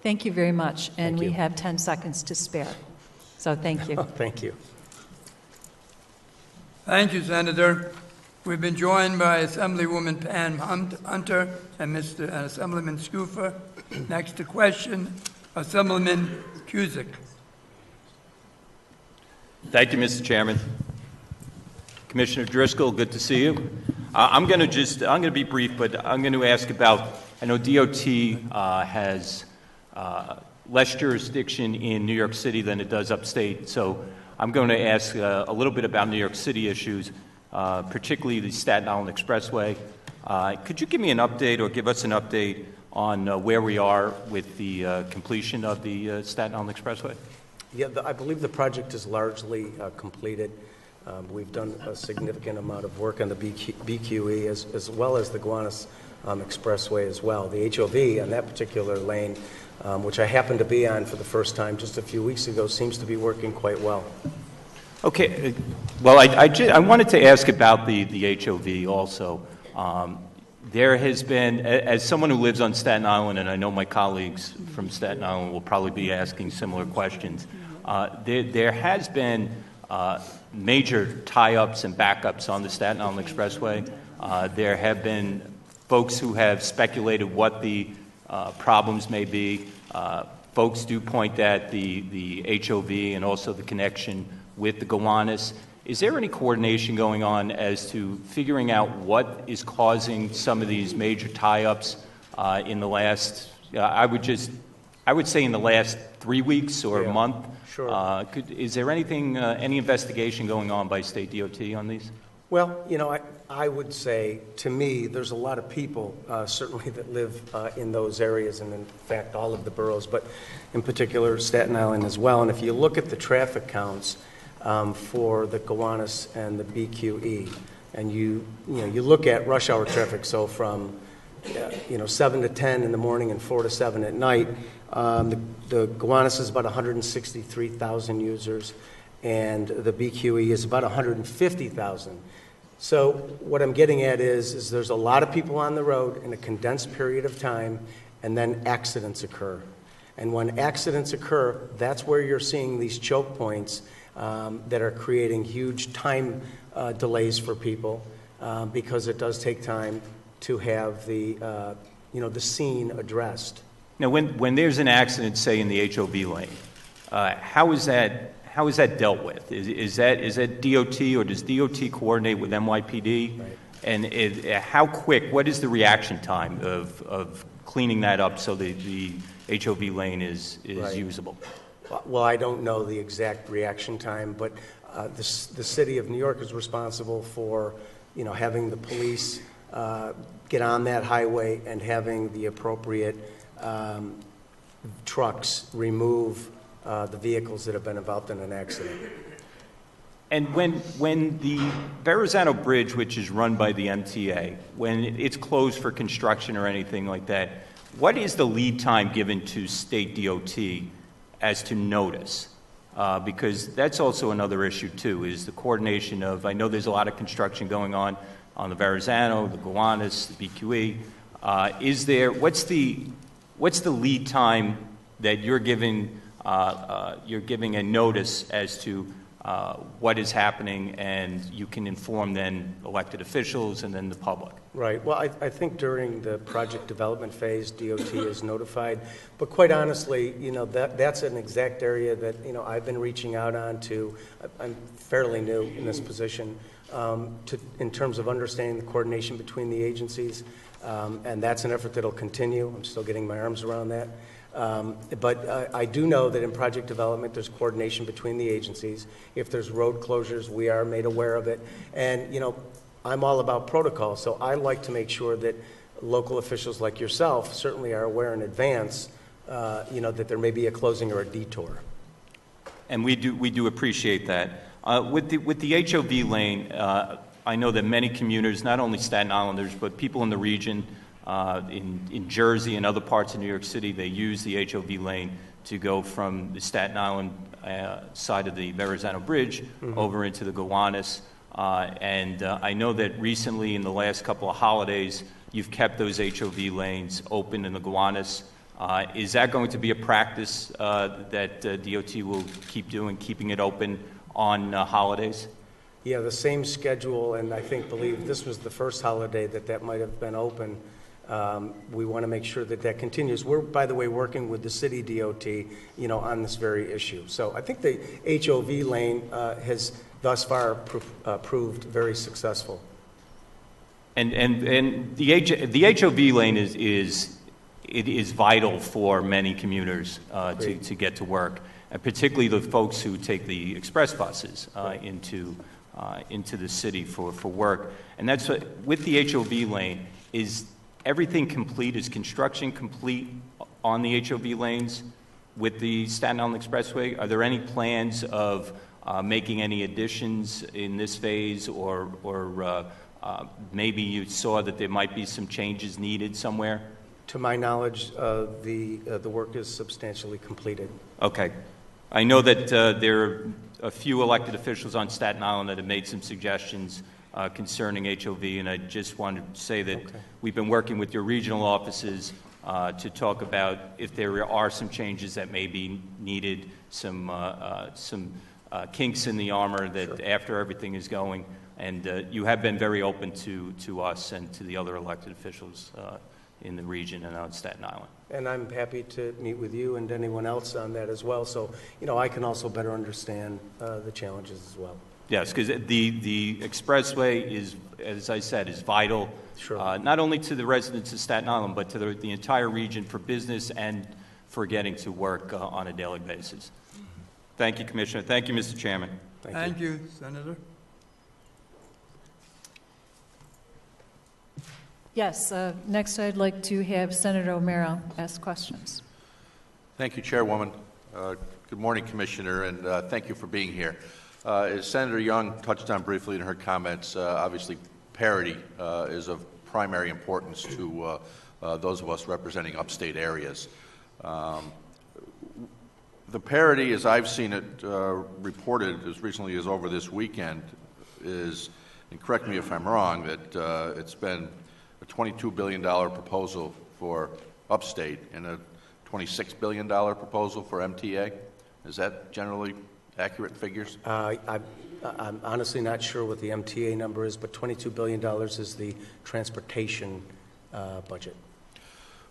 Thank you very much, and Thank we you. have 10 seconds to spare. So thank you. Thank you. Thank you, Senator. We've been joined by Assemblywoman Pam Hunter and Assemblyman Scoofer. Next to question, Assemblyman Cusick. Thank you, Mr. Chairman. Commissioner Driscoll, good to see you. I'm going to be brief, but I'm going to ask about, I know DOT has less jurisdiction in New York City than it does upstate, so I'm going to ask a little bit about New York City issues, particularly the Staten Island Expressway. Could you give me an update or give us an update on where we are with the completion of the Staten Island Expressway? Yeah, I believe the project is largely completed. We've done a significant amount of work on the BQE as well as the Gowanus Expressway as well. The HOV on that particular lane, which I happened to be on for the first time just a few weeks ago, seems to be working quite well. Okay. Well, I wanted to ask about the HOV also. There has been, as someone who lives on Staten Island, and I know my colleagues from Staten Island will probably be asking similar questions, there has been major tie-ups and backups on the Staten Island Expressway. There have been folks who have speculated what the problems may be. Folks do point at the HOV and also the connection with the Gowanus. Is there any coordination going on as to figuring out what is causing some of these major tie-ups in the last, I would say in the last 3 weeks or a month? Sure. Is there anything, any investigation going on by State DOT on these? Well, you know, I would say, to me, there's a lot of people, certainly, that live in those areas, and in fact, all of the boroughs, but in particular, Staten Island as well. And if you look at the traffic counts for the Gowanus and the BQE, and you look at rush hour traffic, so from 7 to 10 in the morning and 4 to 7 at night, the Gowanus is about 163,000 users, and the BQE is about 150,000. So what I'm getting at is there's a lot of people on the road in a condensed period of time, and then accidents occur. And when accidents occur, that's where you're seeing these choke points that are creating huge time delays for people because it does take time to have the scene addressed. Now, when there's an accident, say in the HOV lane, how is that dealt with? Is that DOT, or does DOT coordinate with NYPD? Right. And how quick? What is the reaction time of cleaning that up so the HOV lane is Right. usable? Well, I don't know the exact reaction time, but the city of New York is responsible for having the police get on that highway and having the appropriate trucks remove the vehicles that have been involved in an accident. And when the Verrazano Bridge, which is run by the MTA, when it's closed for construction or anything like that, what is the lead time given to State DOT as to notice? Because that's also another issue too, is the coordination of, I know there's a lot of construction going on the Verrazano, the Gowanus, the BQE. What's the lead time that you're giving a notice as to what is happening, and you can inform then elected officials and then the public? Right. Well, I think during the project development phase, DOT is notified. But quite honestly, that's an exact area that, I've been reaching out on to. I'm fairly new in this position in terms of understanding the coordination between the agencies. And that's an effort that'll continue. I'm still getting my arms around that. But I do know that in project development, there's coordination between the agencies. If there's road closures, we are made aware of it. And, I'm all about protocol, so I like to make sure that local officials like yourself certainly are aware in advance, that there may be a closing or a detour. And we do appreciate that. With the HOV lane, I know that many commuters, not only Staten Islanders, but people in the region, in Jersey and other parts of New York City, they use the HOV lane to go from the Staten Island side of the Verrazano Bridge over into the Gowanus. And I know that recently, in the last couple of holidays, you've kept those HOV lanes open in the Gowanus. Is that going to be a practice that DOT will keep doing, keeping it open on holidays? Yeah, the same schedule, and I believe this was the first holiday that might have been open. We want to make sure that continues. We're, by the way, working with the city DOT, on this very issue. So I think the HOV lane has thus far proved very successful. And the HOV lane is vital for many commuters to get to work, and particularly the folks who take the express buses into the city for work. And that's what, with the HOV lane, is everything complete? Is construction complete on the HOV lanes with the Staten Island Expressway? Are there any plans of making any additions in this phase, or maybe you saw that there might be some changes needed somewhere? To my knowledge, the work is substantially completed. Okay. I know that there are a few elected officials on Staten Island that have made some suggestions concerning HOV, and I just wanted to say that we've been working with your regional offices to talk about if there are some changes that may be needed, some kinks in the armor that after everything is going. And you have been very open to us and to the other elected officials in the region and on Staten Island. And I'm happy to meet with you and anyone else on that as well. So, I can also better understand the challenges as well. Yes, because the expressway is, as I said, is vital, not only to the residents of Staten Island, but to the entire region for business and for getting to work on a daily basis. Thank you, Commissioner. Thank you, Mr. Chairman. Thank you, Senator. Yes, next I'd like to have Senator O'Meara ask questions. Thank you, Chairwoman. Good morning, Commissioner, and thank you for being here. As Senator Young touched on briefly in her comments, obviously parity is of primary importance to those of us representing upstate areas. The parity, as I've seen it reported as recently as over this weekend, is, and correct me if I'm wrong, that it's been a $22 billion proposal for upstate and a $26 billion proposal for MTA. Is that generally accurate figures? I'm honestly not sure what the MTA number is, but $22 billion is the transportation budget.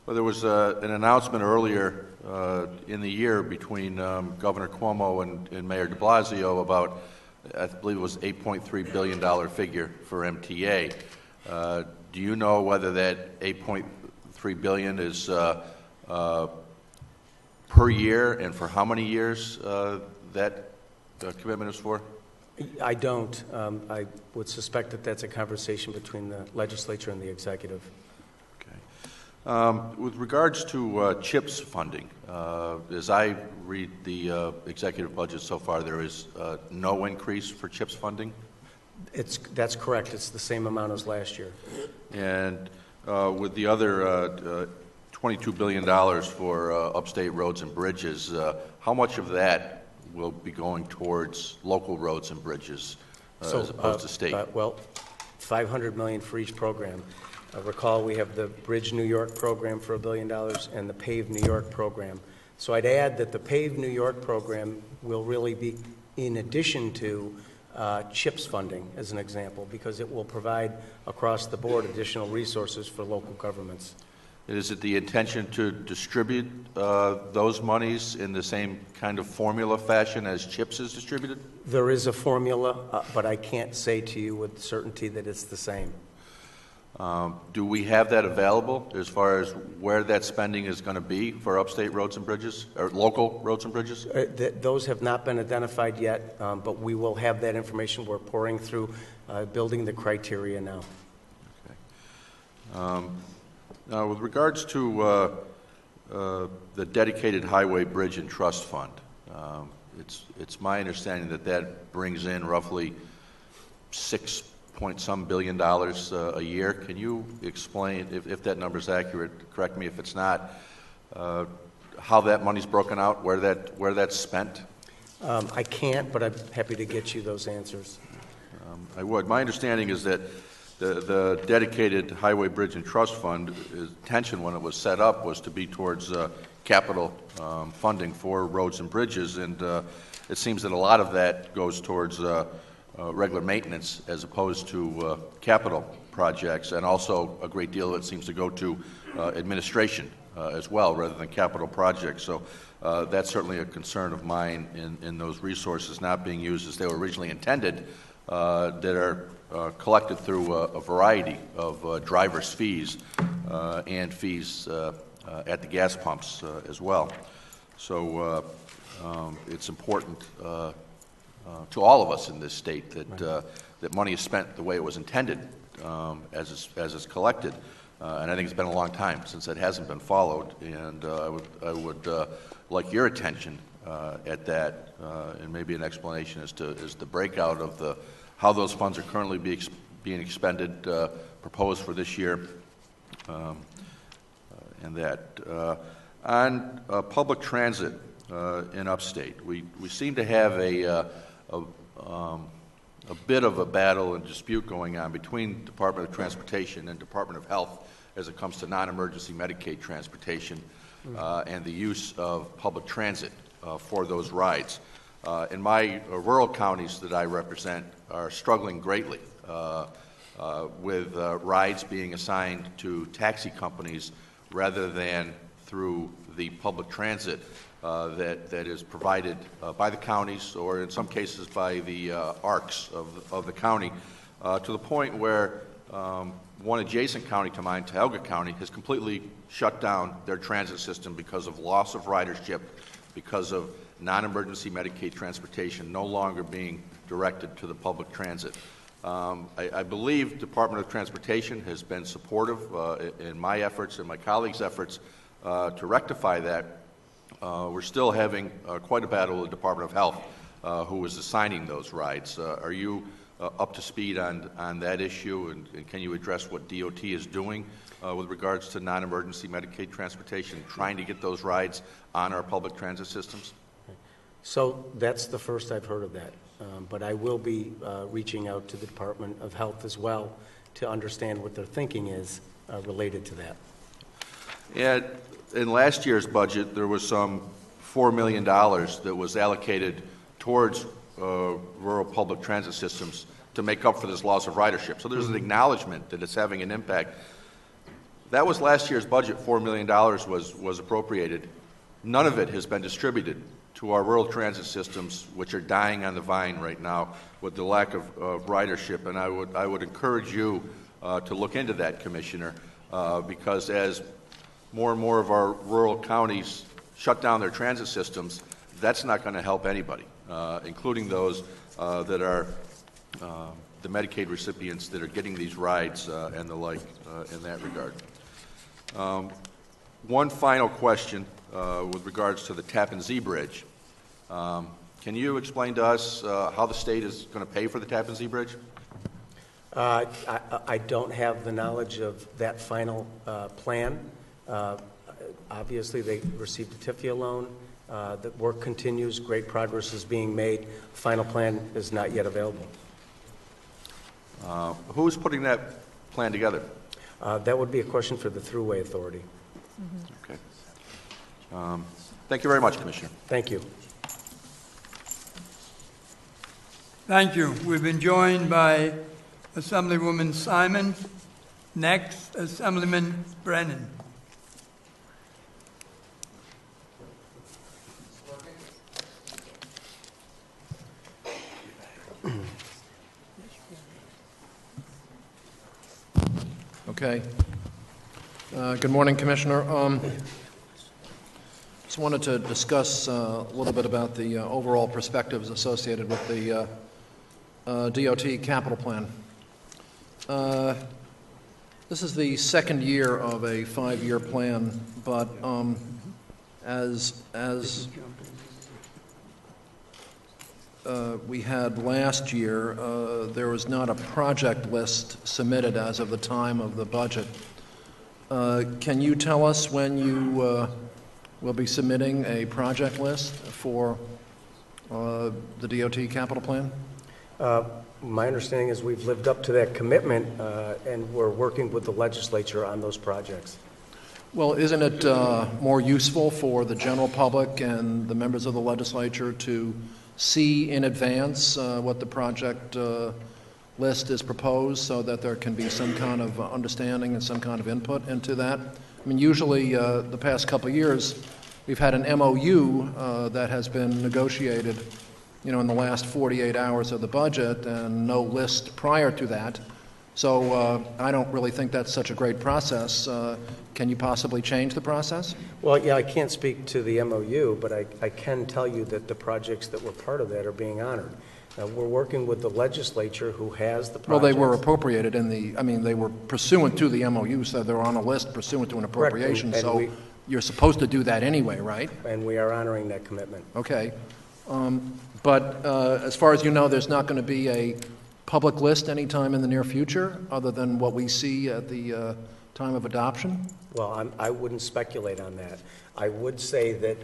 Well, there was an announcement earlier in the year between Governor Cuomo and Mayor de Blasio about, I believe it was $8.3 billion figure for MTA. Do you know whether that $8.3 billion is per year, and for how many years that commitment is for? I don't. I would suspect that that's a conversation between the legislature and the executive. Okay. With regards to CHIPS funding, as I read the executive budget so far, there is no increase for CHIPS funding? That's correct. It's the same amount as last year. And with the other $22 billion for upstate roads and bridges, how much of that will be going towards local roads and bridges as opposed to state? Well, $500 million for each program. Recall we have the Bridge New York program for $1 billion and the Pave New York program. So I'd add that the Pave New York program will really be in addition to CHIPS funding, as an example, because it will provide across the board additional resources for local governments. Is it the intention to distribute those monies in the same kind of formula fashion as CHIPS is distributed? There is a formula, but I can't say to you with certainty that it's the same. Do we have that available as far as where that spending is going to be for upstate roads and bridges, or local roads and bridges? Those have not been identified yet, but we will have that information. We're pouring through building the criteria now. Okay. Now, with regards to the dedicated highway bridge and trust fund, it's my understanding that brings in roughly $6 billion a year. Can you explain, if that number is accurate, correct me if it's not, how that money's broken out, where that's spent? I can't, but I'm happy to get you those answers. I would. My understanding is that The dedicated Highway Bridge and Trust Fund, its intention when it was set up was to be towards capital funding for roads and bridges, and it seems that a lot of that goes towards regular maintenance as opposed to capital projects, and also a great deal of it seems to go to administration as well, rather than capital projects. So that's certainly a concern of mine in those resources not being used as they were originally intended, that are collected through a variety of driver's fees and fees at the gas pumps as well. So it's important to all of us in this state that that money is spent the way it was intended as it's collected. And I think it's been a long time since it hasn't been followed, and I would like your attention at that, and maybe an explanation as to the breakout of how those funds are currently being expended, proposed for this year, and that. On public transit in upstate, we seem to have a bit of a battle and dispute going on between Department of Transportation and Department of Health as it comes to non-emergency Medicaid transportation and the use of public transit for those rides. In my rural counties that I represent are struggling greatly with rides being assigned to taxi companies rather than through the public transit that is provided by the counties, or in some cases by the ARCs of the county, to the point where one adjacent county to mine, Tioga County, has completely shut down their transit system because of loss of ridership, because of non-emergency Medicaid transportation no longer being directed to the public transit. I believe Department of Transportation has been supportive in my efforts and my colleagues' efforts to rectify that. We're still having quite a battle with the Department of Health, who is assigning those rides. Are you up to speed on that issue, and can you address what DOT is doing with regards to non-emergency Medicaid transportation, trying to get those rides on our public transit systems? So that's the first I've heard of that, but I will be reaching out to the Department of Health as well to understand what their thinking is related to that. Yeah, in last year's budget, there was some $4 million that was allocated towards rural public transit systems to make up for this loss of ridership. So there's an acknowledgement that it's having an impact. That was last year's budget. $4 million was appropriated. None of it has been distributed to our rural transit systems, which are dying on the vine right now with the lack of ridership. And I would encourage you to look into that, Commissioner, because as more and more of our rural counties shut down their transit systems, that's not going to help anybody, including those that are the Medicaid recipients that are getting these rides and the like in that regard. One final question with regards to the Tappan Zee Bridge. Can you explain to us how the state is going to pay for the Tappan Zee Bridge? I don't have the knowledge of that final plan. Obviously, they received a TIFIA loan. The work continues. Great progress is being made. Final plan is not yet available. Who's putting that plan together? That would be a question for the Thruway Authority. Okay. Thank you very much, Commissioner. Thank you. Thank you. We've been joined by Assemblywoman Simon. Next, Assemblyman Brennan. Okay. Good morning, Commissioner. Just wanted to discuss a little bit about the overall perspectives associated with the DOT capital plan. This is the second year of a 5-year plan, but as we had last year, there was not a project list submitted as of the time of the budget. Can you tell us when you will be submitting a project list for the DOT capital plan? My understanding is we've lived up to that commitment, and we're working with the legislature on those projects. Well, isn't it more useful for the general public and the members of the legislature to see in advance what the project list is proposed so that there can be some kind of understanding and some kind of input into that? I mean, usually the past couple of years, we've had an MOU that has been negotiated, you know, in the last 48 hours of the budget and no list prior to that. So I don't really think that's such a great process. Can you possibly change the process? Well, yeah, I can't speak to the MOU, but I can tell you that the projects that were part of that are being honored. We're working with the legislature who has the projects. Well, they were appropriated in the, I mean, they were pursuant to the MOU, so they're on a list pursuant to an appropriation. and So we- you're supposed to do that anyway, right? And we are honoring that commitment. Okay. But as far as you know, there's not going to be a public list anytime in the near future, other than what we see at the time of adoption? Well, I wouldn't speculate on that. I would say that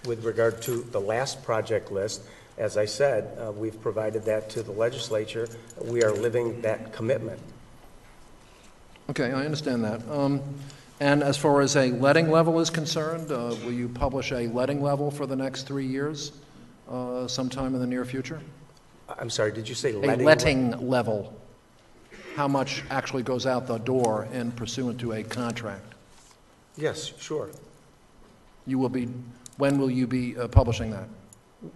with regard to the last project list, as I said, we've provided that to the legislature. We are living that commitment. Okay, I understand that. And as far as a letting level is concerned, will you publish a letting level for the next 3 years sometime in the near future? I'm sorry, did you say A letting? letting level. How much actually goes out the door in pursuant to a contract? Yes, sure. You will be, when will you be publishing that?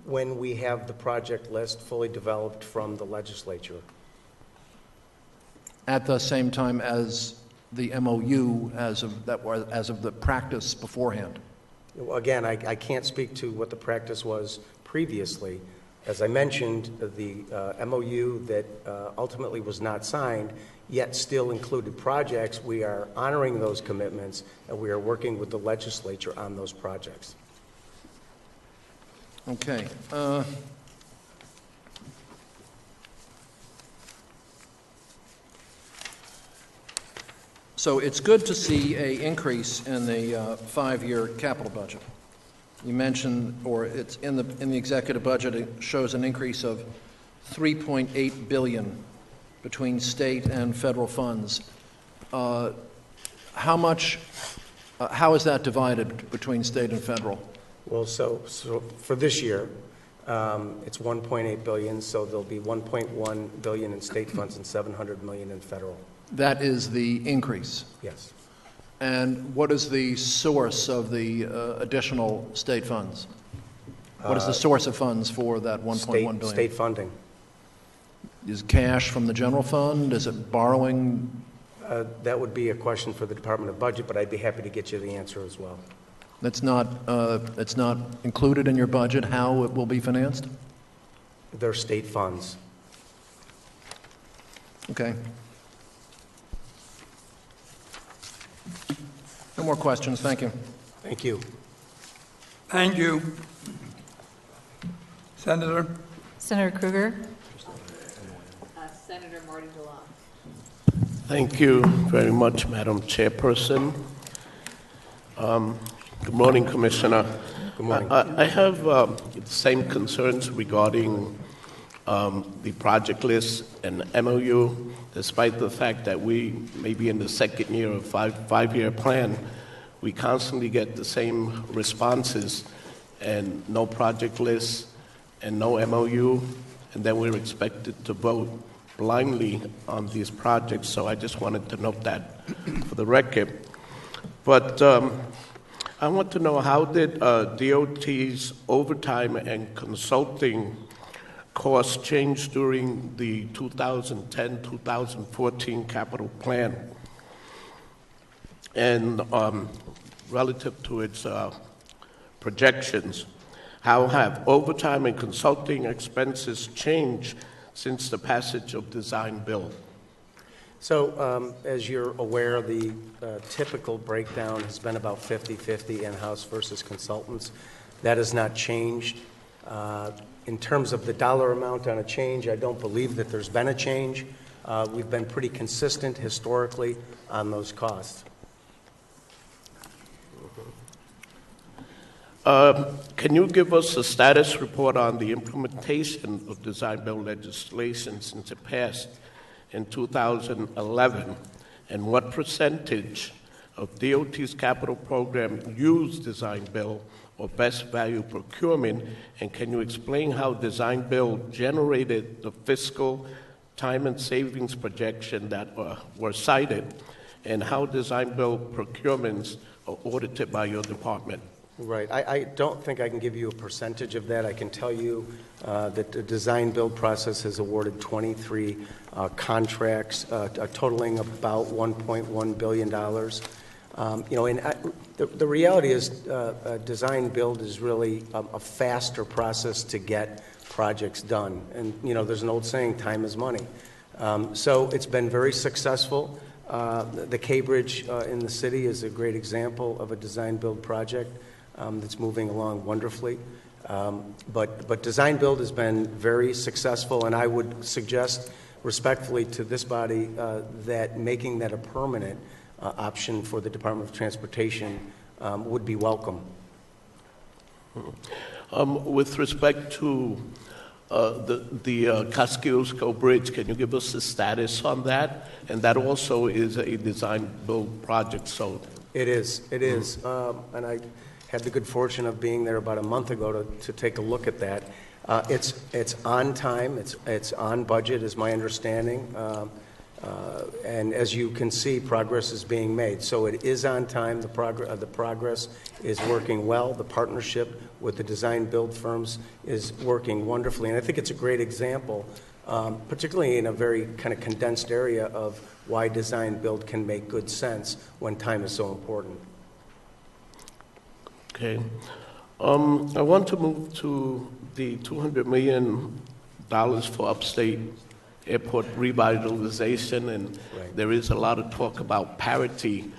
When we have the project list fully developed from the legislature. At the same time as the MOU as of the practice beforehand? Again, I can't speak to what the practice was previously. As I mentioned, the MOU that ultimately was not signed, yet still included projects. We are honoring those commitments, and we are working with the legislature on those projects. Okay. So it's good to see an increase in the five-year capital budget. You mentioned, or it's in the executive budget, it shows an increase of $3.8 billion between state and federal funds. How is that divided between state and federal? Well, so for this year, it's $1.8 billion, so there'll be $1.1 billion in state funds and $700 million in federal. That is the increase. Yes. And what is the source of the additional state funds? What is the source of funds for that $1.1 billion? State funding. Is cash from the general fund? Is it borrowing? That would be a question for the Department of Budget, but I'd be happy to get you the answer as well. It's not included in your budget how it will be financed? They're state funds. Okay. No more questions. Thank you. Thank you. Thank you. Senator? Senator Kruger. Senator Marty DeLong. Thank you very much, Madam Chairperson. Good morning, Commissioner. Good morning. I have the same concerns regarding the project list and MOU, despite the fact that we may be in the second year of five-year plan. We constantly get the same responses and no project list and no MOU, and then we're expected to vote blindly on these projects. So I just wanted to note that for the record. But I want to know, how did DOT's overtime and consulting costs change during the 2010-2014 capital plan? And relative to its projections, how have overtime and consulting expenses changed since the passage of design bill? So, as you're aware, the typical breakdown has been about 50-50 in-house versus consultants. That has not changed. In terms of the dollar amount on a change, I don't believe that there's been a change. We've been pretty consistent historically on those costs. Can you give us a status report on the implementation of design build legislation since it passed in 2011, and what percentage of DOT's capital program used design build or best value procurement, and can you explain how design build generated the fiscal time and savings projection that were cited, and how design build procurements are audited by your department? Right. I don't think I can give you a percentage of that. I can tell you that the design-build process has awarded 23 contracts totaling about $1.1 billion. The reality is design-build is really a faster process to get projects done. And, there's an old saying, time is money. So it's been very successful. The K Bridge in the city is a great example of a design-build project that's moving along wonderfully. But design build has been very successful, and I would suggest respectfully to this body that making that a permanent option for the Department of Transportation would be welcome. With respect to the Kosciuszko Bridge, can you give us the status on that? And that also is a design build project, so. It is. And I had the good fortune of being there about a month ago to take a look at that. It's on time, it's on budget is my understanding, and as you can see, progress is being made. So it is on time, the progress is working well, the partnership with the design build firms is working wonderfully, and I think it's a great example, particularly in a very kind of condensed area of why design build can make good sense when time is so important. Okay. I want to move to the $200 million for upstate airport revitalization, and right. There is a lot of talk about parity.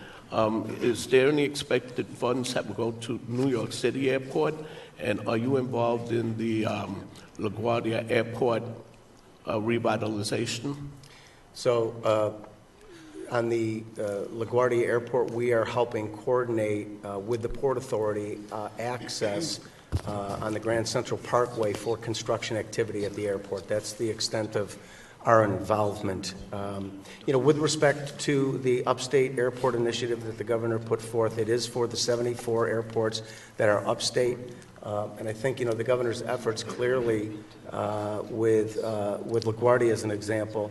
Is there any expected funds that will go to New York City Airport, and are you involved in the LaGuardia Airport revitalization? So on the LaGuardia Airport, we are helping coordinate with the Port Authority access on the Grand Central Parkway for construction activity at the airport. That's the extent of our involvement. With respect to the Upstate Airport Initiative that the governor put forth, it is for the 74 airports that are upstate. And I think, the governor's efforts clearly with LaGuardia as an example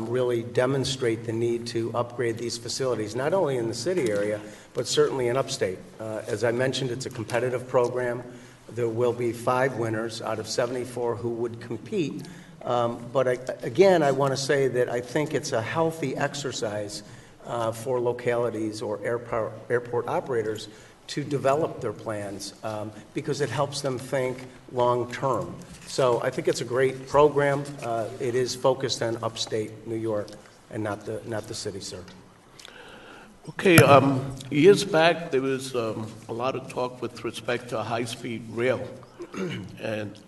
really demonstrate the need to upgrade these facilities, not only in the city area, but certainly in upstate. As I mentioned, it's a competitive program. There will be 5 winners out of 74 who would compete. But I want to say that I think it's a healthy exercise for localities or airport operators to develop their plans because it helps them think long term. So I think it's a great program. It is focused on upstate New York and not the city, sir. Okay, years back there was a lot of talk with respect to high-speed rail, and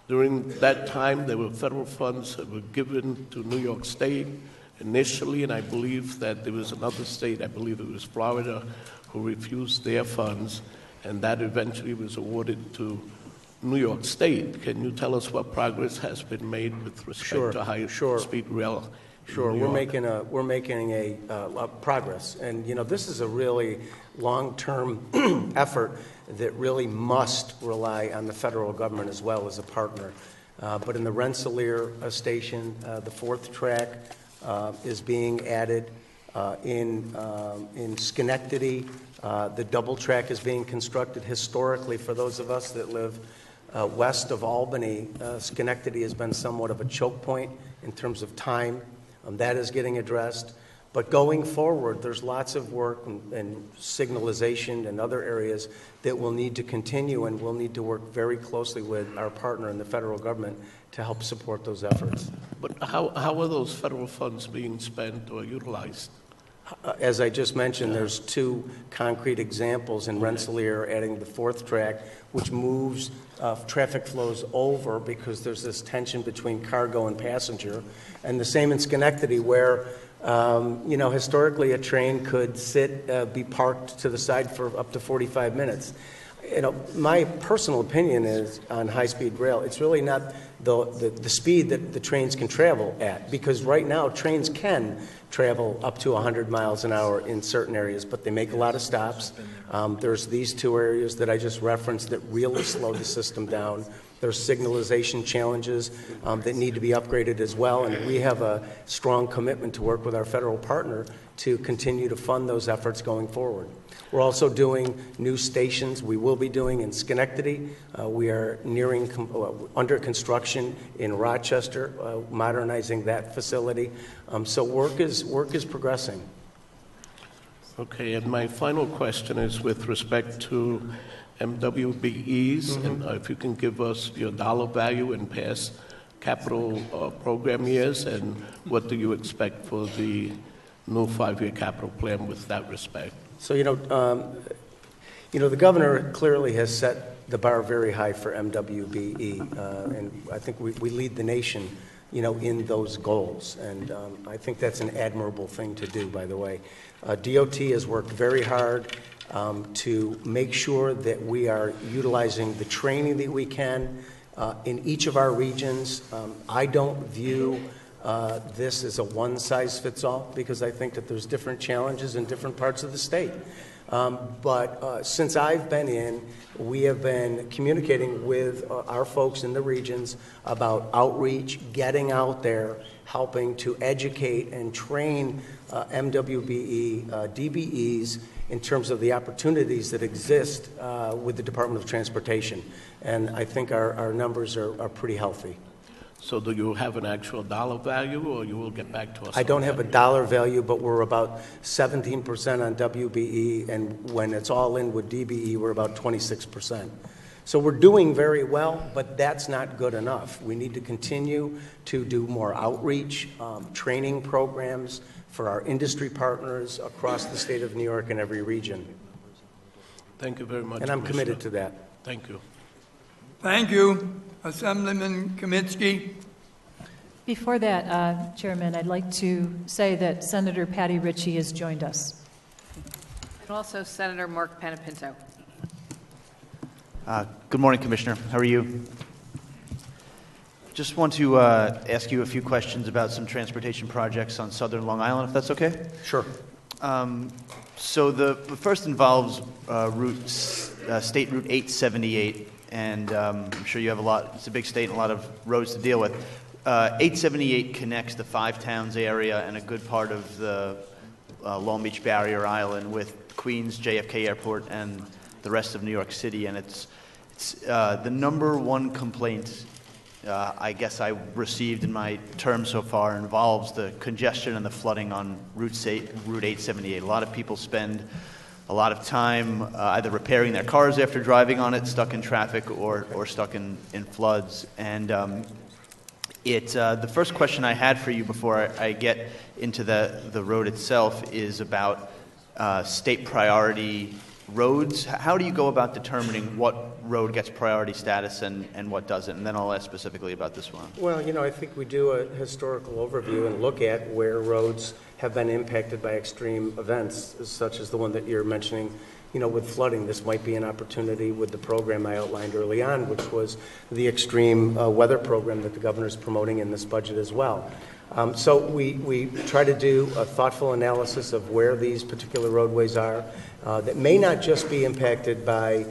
during that time there were federal funds that were given to New York State initially, and I believe that there was another state, I believe it was Florida, who refused their funds, and that eventually was awarded to New York State. Can you tell us what progress has been made with respect to high-speed rail? Sure, we're making a progress, and this is a really long-term effort that really must rely on the federal government as well as a partner. But in the Rensselaer station, the 4th track is being added. In Schenectady, the double track is being constructed. Historically, for those of us that live west of Albany, Schenectady has been somewhat of a choke point in terms of time. That is getting addressed. But going forward, there's lots of work and signalization and other areas that will need to continue, and we'll need to work very closely with our partner in the federal government to help support those efforts. But how are those federal funds being spent or utilized? As I just mentioned, there's 2 concrete examples in Rensselaer, adding the 4th track, which moves traffic flows over because there's this tension between cargo and passenger. And the same in Schenectady, where historically a train could be parked to the side for up to 45 minutes. My personal opinion is on high-speed rail, it's really not the speed that the trains can travel at, because right now trains can travel up to 100 miles an hour in certain areas, but they make a lot of stops. There's these two areas that I just referenced that really slow the system down. There's signalization challenges that need to be upgraded as well, and we have a strong commitment to work with our federal partner to continue to fund those efforts going forward. We're also doing new stations. We will be doing in Schenectady. We are nearing under construction in Rochester, modernizing that facility. So work is progressing. Okay, and my final question is with respect to MWBEs, and if you can give us your dollar value in past capital program years, and what do you expect for the new 5-year capital plan with that respect? So, the governor clearly has set the bar very high for MWBE, and I think we lead the nation, in those goals. And I think that's an admirable thing to do, by the way. DOT has worked very hard to make sure that we are utilizing the training that we can in each of our regions. I don't view this is a one-size-fits-all, because I think that there's different challenges in different parts of the state. But since I've been in, we have been communicating with our folks in the regions about outreach, getting out there, helping to educate and train MWBE, DBEs in terms of the opportunities that exist with the Department of Transportation. And I think our numbers are pretty healthy. So do you have an actual dollar value, or you will get back to us? I don't have a dollar value, but we're about 17% on WBE, and when it's all in with DBE, we're about 26%. So we're doing very well, but that's not good enough. We need to continue to do more outreach, training programs for our industry partners across the state of New York and every region. Thank you very much, And I'm committed to that. Thank you. Thank you. Assemblyman Kaminsky. Before that, Chairman, I'd like to say that Senator Patty Ritchie has joined us. And also Senator Mark Panapinto. Good morning, Commissioner. How are you? Just want to ask you a few questions about some transportation projects on southern Long Island, if that's okay? Sure. So the first involves State Route 878, and I'm sure you have it's a big state and a lot of roads to deal with. 878 connects the Five Towns area and a good part of the Long Beach Barrier Island with Queens, JFK Airport, and the rest of New York City, and it's the number one complaint I guess I received in my term so far involves the congestion and the flooding on Route 878. A lot of people spend a lot of time either repairing their cars after driving on it, stuck in traffic, or stuck in floods. And the first question I had for you before I get into the road itself is about state priority roads. How do you go about determining what road gets priority status and what doesn't? And then I'll ask specifically about this one. Well, I think we do a historical overview and look at where roads have been impacted by extreme events, such as the one that you're mentioning, with flooding. This might be an opportunity with the program I outlined early on, which was the extreme weather program that the governor's promoting in this budget as well. So we try to do a thoughtful analysis of where these particular roadways are that may not just be impacted by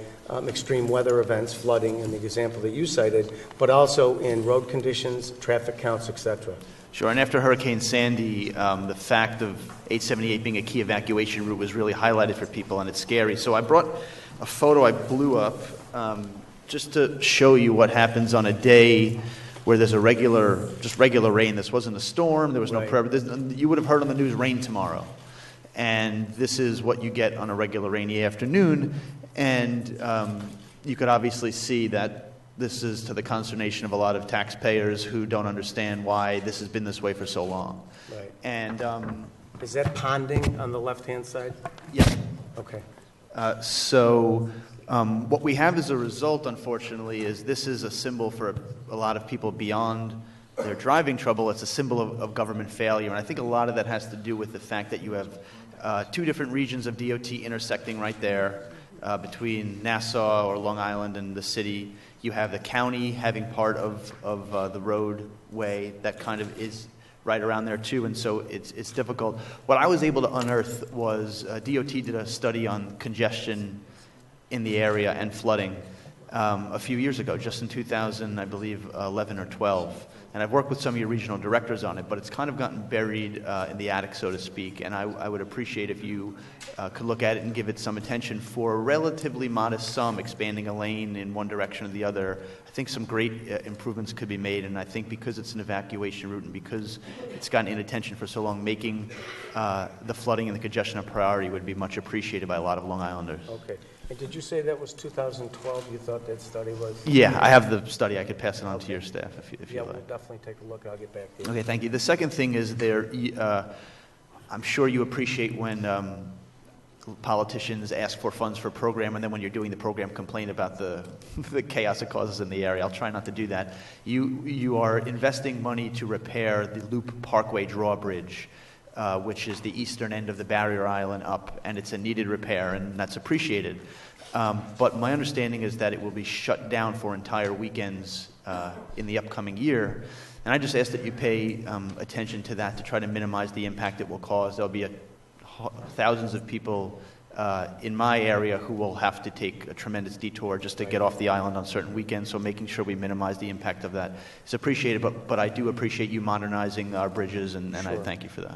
extreme weather events, flooding in the example that you cited, but also in road conditions, traffic counts, etc. Sure, and after Hurricane Sandy, the fact of 878 being a key evacuation route was really highlighted for people, and it's scary. So I brought a photo I blew up just to show you what happens on a day where there's just regular rain. This wasn't a storm, there was no prayer. You would have heard on the news, rain tomorrow. And this is what you get on a regular rainy afternoon. And you could obviously see that this is to the consternation of a lot of taxpayers who don't understand why this has been this way for so long. Right. And is that ponding on the left-hand side? Yeah. Okay. So what we have as a result, unfortunately, is this is a symbol for a lot of people beyond their driving trouble. It's a symbol of government failure. And I think a lot of that has to do with the fact that you have two different regions of DOT intersecting right there. between Nassau or Long Island and the city. You have the county having part of the roadway that kind of is right around there too, and so it's difficult. What I was able to unearth was DOT did a study on congestion in the area and flooding a few years ago, just in 2000, I believe, 11 or 12. And I've worked with some of your regional directors on it, but it's kind of gotten buried in the attic, so to speak. And I would appreciate if you could look at it and give it some attention for a relatively modest sum, expanding a lane in one direction or the other. I think some great improvements could be made, and I think because it's an evacuation route and because it's gotten inattention for so long, making the flooding and the congestion a priority would be much appreciated by a lot of Long Islanders. Okay. And did you say that was 2012 you thought that study was? Yeah, I have the study. I could pass it on to your staff if Yeah, you we'll like. definitely take a look. I'll get back to you. Okay, thank you. The second thing is I'm sure you appreciate when politicians ask for funds for a program, and then when you're doing the program, complain about the chaos it causes in the area. I'll try not to do that. You are investing money to repair the Loop Parkway drawbridge, which is the eastern end of the barrier island up, and it's a needed repair, and that's appreciated. But my understanding is that it will be shut down for entire weekends in the upcoming year. And I just ask that you pay attention to that to try to minimize the impact it will cause. There'll be thousands of people in my area who will have to take a tremendous detour just to get off the island on certain weekends, so making sure we minimize the impact of that is appreciated, but I do appreciate you modernizing our bridges, and I thank you for that.